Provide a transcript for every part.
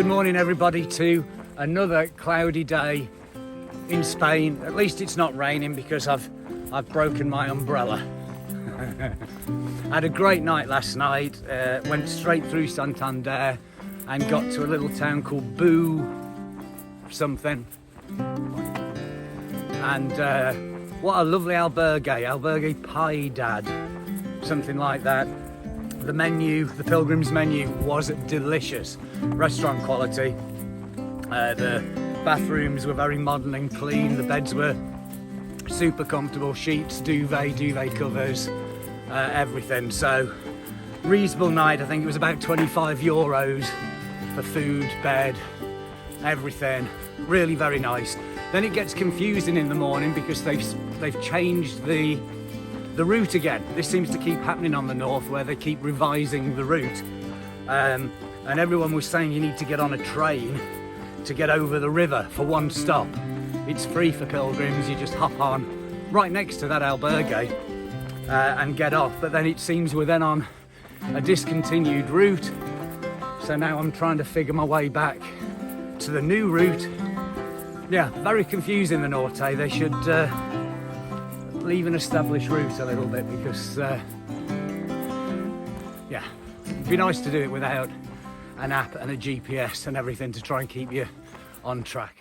Good morning everybody to another cloudy day in Spain. At least it's not raining because I've broken my umbrella. I had a great night last night, went straight through Santander and got to a little town called Boo something. And what a lovely albergue Piedad, something like that. The menu, the pilgrim's menu, was delicious. Restaurant quality. The bathrooms were very modern and clean. The beds were super comfortable. Sheets, duvet covers, everything. So, reasonable night. I think it was about 25 euros for food, bed, everything. Really very nice. Then it gets confusing in the morning because they've changed the route again. This seems to keep happening on the north where they keep revising the route. And everyone was saying you need to get on a train to get over the river for one stop. It's free for pilgrims, you just hop on right next to that albergue and get off. But then it seems we're then on a discontinued route. So now I'm trying to figure my way back to the new route. Yeah, very confusing the Norte. They should leave an established route a little bit because yeah, it'd be nice to do it without an app and a GPS and everything to try and keep you on track.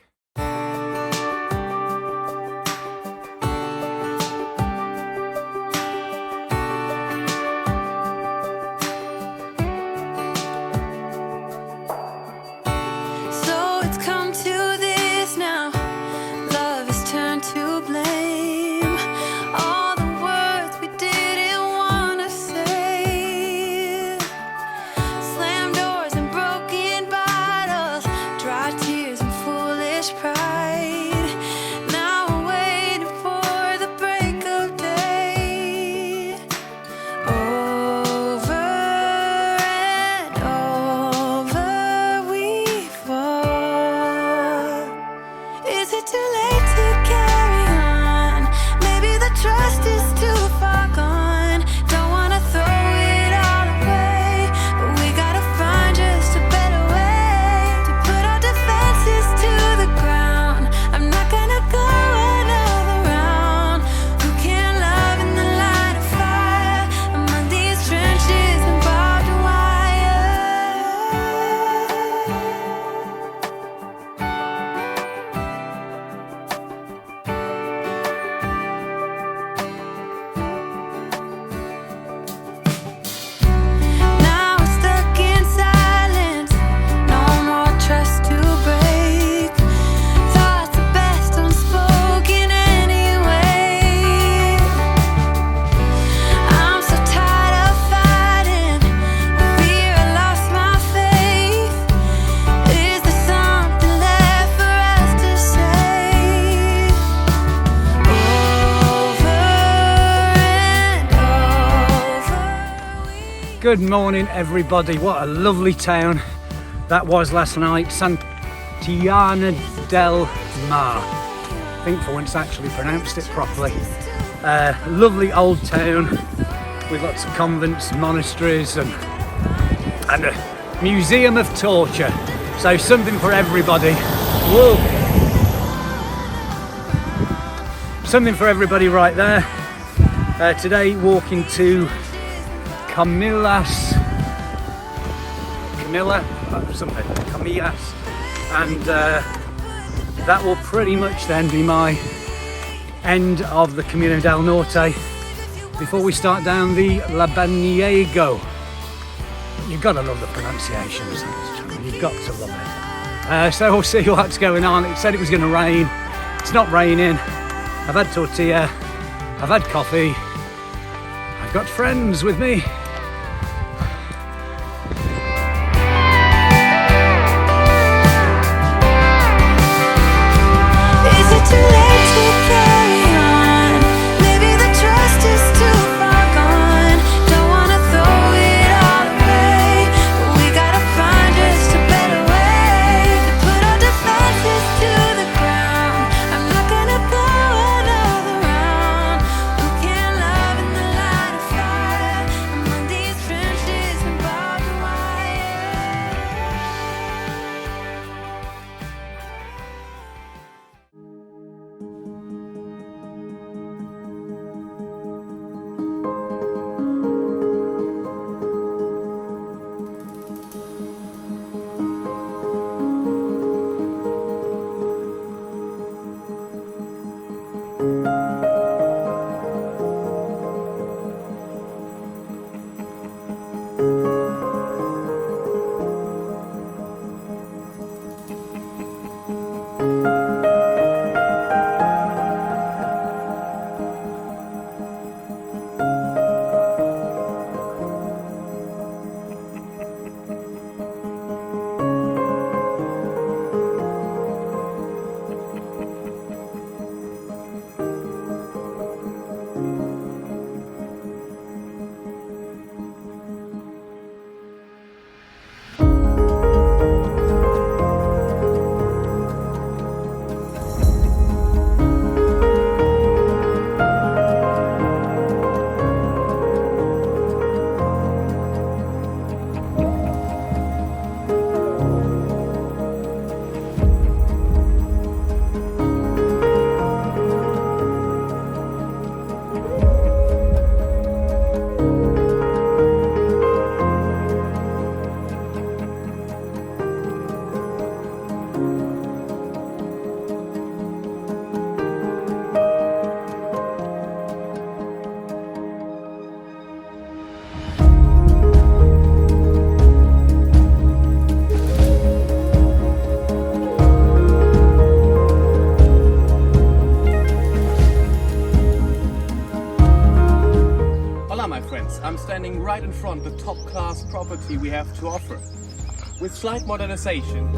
Good morning everybody, what a lovely town that was last night, Santiago del Mar. I think for once actually pronounced it properly. Lovely old town with lots of convents, monasteries and a museum of torture. So something for everybody. Whoa. Something for everybody right there. Today walking to Camillas, and that will pretty much then be my end of the Camino del Norte before we start down the Lebaniego. You've got to love the pronunciations, you've got to love it. So we'll see what's going on. It said it was going to rain, it's not raining. I've had tortilla, I've had coffee, I've got friends with me. Voila, my friends, I'm standing right in front of the top-class property we have to offer. With slight modernization,